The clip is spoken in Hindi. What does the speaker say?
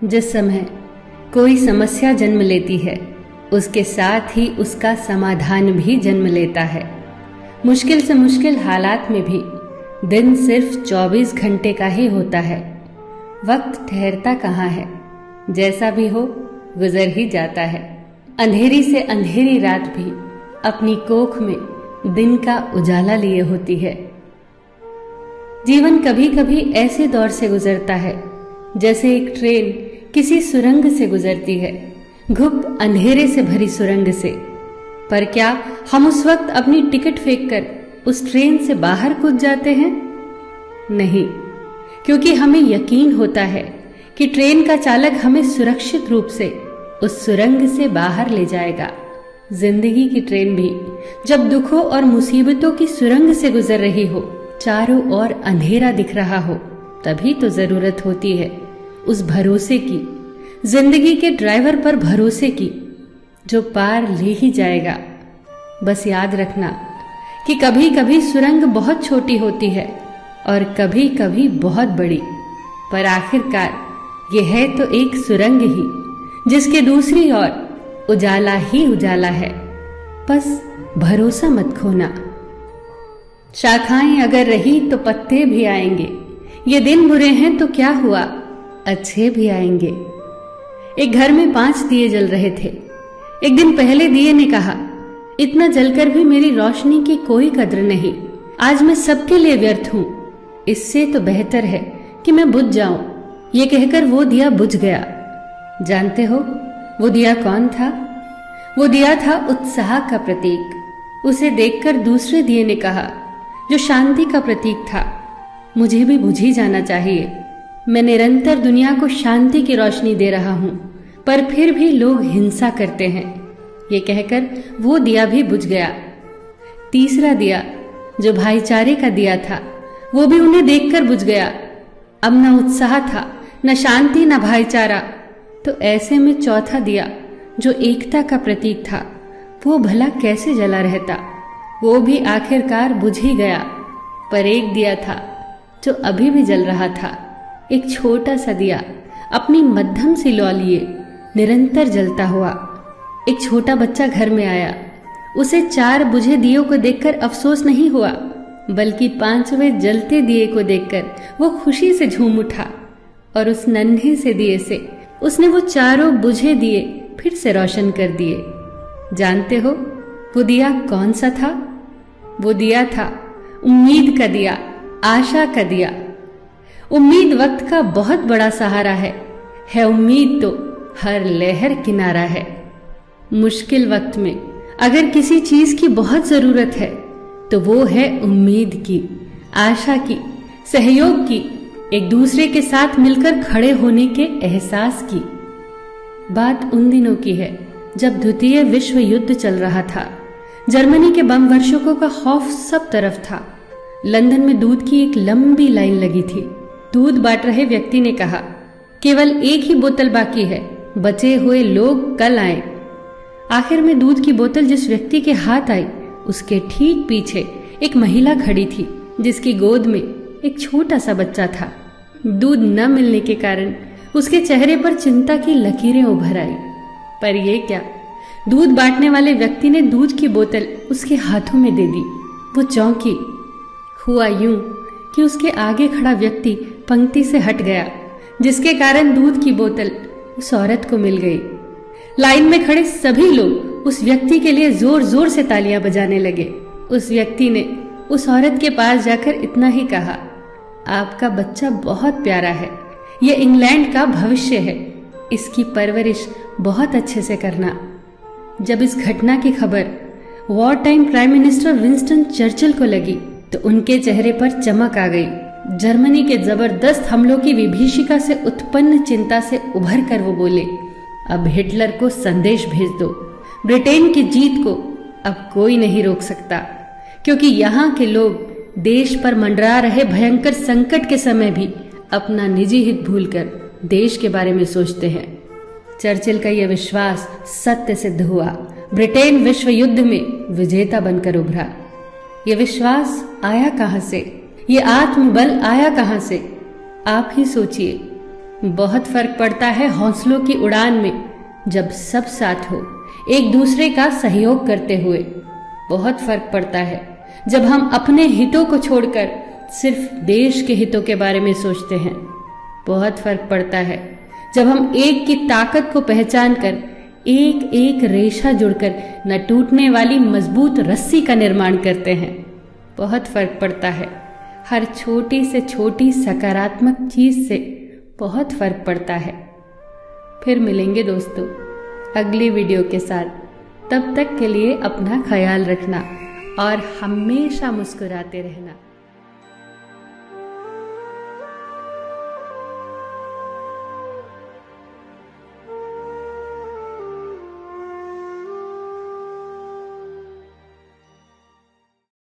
जिस समय कोई समस्या जन्म लेती है, उसके साथ ही उसका समाधान भी जन्म लेता है। मुश्किल से मुश्किल हालात में भी दिन सिर्फ 24 घंटे का ही होता है। वक्त ठहरता कहाँ है, जैसा भी हो गुजर ही जाता है। अंधेरी से अंधेरी रात भी अपनी कोख में दिन का उजाला लिए होती है। जीवन कभी कभी ऐसे दौर से गुजरता है जैसे एक ट्रेन किसी सुरंग से गुजरती है, गुप्त अंधेरे से भरी सुरंग से। पर क्या हम उस वक्त अपनी टिकट फेंककर उस ट्रेन से बाहर कूद जाते हैं? नहीं, क्योंकि हमें यकीन होता है कि ट्रेन का चालक हमें सुरक्षित रूप से उस सुरंग से बाहर ले जाएगा। जिंदगी की ट्रेन भी जब दुखों और मुसीबतों की सुरंग से गुजर रही हो, चारों ओर अंधेरा दिख रहा हो, तभी तो जरूरत होती है उस भरोसे की, जिंदगी के ड्राइवर पर भरोसे की, जो पार ले ही जाएगा। बस याद रखना कि कभी कभी सुरंग बहुत छोटी होती है और कभी कभी बहुत बड़ी, पर आखिरकार यह है तो एक सुरंग ही, जिसके दूसरी ओर उजाला ही उजाला है। बस भरोसा मत खोना। शाखाएं अगर रही तो पत्ते भी आएंगे, ये दिन बुरे हैं तो क्या हुआ, अच्छे भी आएंगे। एक घर में 5 दिए जल रहे थे। एक दिन पहले दिए ने कहा, इतना जलकर भी मेरी रोशनी की कोई कद्र नहीं, आज मैं सबके लिए व्यर्थ हूं। इससे तो बेहतर है कि मैं बुझ जाऊं। ये कहकर वो दिया बुझ गया। जानते हो वो दिया कौन था? वो दिया था उत्साह का प्रतीक। उसे देखकर दूसरे दिए ने कहा, जो शांति का प्रतीक था, मुझे भी बुझ ही जाना चाहिए। मैं निरंतर दुनिया को शांति की रोशनी दे रहा हूं, पर फिर भी लोग हिंसा करते हैं। ये कहकर वो दिया भी बुझ गया। तीसरा दिया, जो भाईचारे का दिया था, वो भी उन्हें देखकर बुझ गया। अब न उत्साह था, न शांति, न भाईचारा। तो ऐसे में चौथा दिया, जो एकता का प्रतीक था, वो भला कैसे जला रहता? वो भी आखिरकार बुझ ही गया। पर एक दिया था जो अभी भी जल रहा था, एक छोटा सा दिया, अपनी मध्यम सी लौ लिए निरंतर जलता हुआ। एक छोटा बच्चा घर में आया। उसे 4 बुझे दियों को देखकर अफसोस नहीं हुआ, बल्कि 5वें जलते दिए को देखकर वो खुशी से झूम उठा और उस नन्हे से दिए से उसने वो 4 बुझे दिए फिर से रोशन कर दिए। जानते हो वो दिया कौन सा था? वो दिया था उम्मीद का दिया, आशा का दिया। उम्मीद वक्त का बहुत बड़ा सहारा है उम्मीद तो हर लहर किनारा है। मुश्किल वक्त में अगर किसी चीज की बहुत जरूरत है तो वो है उम्मीद की, आशा की, सहयोग की, एक दूसरे के साथ मिलकर खड़े होने के एहसास की। बात उन दिनों की है जब द्वितीय विश्व युद्ध चल रहा था। जर्मनी के बम वर्षकों का खौफ सब तरफ था। लंदन में दूध की एक लंबी लाइन लगी थी। दूध बांट रहे व्यक्ति ने कहा, केवल एक ही बोतल बाकी है, बचे हुए लोग कल आए। आखिर में दूध की बोतल जिस व्यक्ति के हाथ आई, उसके ठीक पीछे एक महिला खड़ी थी, जिसकी गोद में एक छोटा सा बच्चा था। दूध न मिलने के कारण उसके चेहरे पर चिंता की लकीरें उभर आई। पर ये क्या, दूध बांटने वाले व्यक्ति ने दूध की बोतल उसके हाथों में दे दी। वो चौंकी। हुआ यूं कि उसके आगे खड़ा व्यक्ति पंक्ति से हट गया, जिसके कारण दूध की बोतल उस औरत को मिल गई। लाइन में खड़े सभी लोग उस व्यक्ति के लिए जोर जोर से तालियां बजाने लगे। उस व्यक्ति ने उस औरत के पास जाकर इतना ही कहा, आपका बच्चा बहुत प्यारा है, यह इंग्लैंड का भविष्य है, इसकी परवरिश बहुत अच्छे से करना। जब इस घटना की खबर war time prime minister Winston Churchill को लगी तो उनके चेहरे पर चमक आ गई। जर्मनी के जबरदस्त हमलों की विभीषिका से उत्पन्न चिंता से उभर कर वो बोले, अब हिटलर को संदेश भेज दो। ब्रिटेन की जीत को अब कोई नहीं रोक सकता, क्योंकि यहाँ के लोग देश पर मंडरा रहे भयंकर संकट के समय भी अपना निजी हित भूलकर देश के बारे में सोचते हैं। चर्चिल का यह विश्वास सत्य सिद्ध हुआ। ब्रिटेन विश्व युद्ध में विजेता बनकर उभरा। यह विश्वास आया कहां से? ये आत्मबल आया कहां से? आप ही सोचिए। बहुत फर्क पड़ता है हौसलों की उड़ान में, जब सब साथ हो एक दूसरे का सहयोग करते हुए। बहुत फर्क पड़ता है जब हम अपने हितों को छोड़कर सिर्फ देश के हितों के बारे में सोचते हैं। बहुत फर्क पड़ता है जब हम एक की ताकत को पहचान कर एक एक रेशा जुड़कर न टूटने वाली मजबूत रस्सी का निर्माण करते हैं। बहुत फर्क पड़ता है हर छोटी से छोटी सकारात्मक चीज से, बहुत फर्क पड़ता है। फिर मिलेंगे दोस्तों अगली वीडियो के साथ। तब तक के लिए अपना ख्याल रखना और हमेशा मुस्कुराते रहना।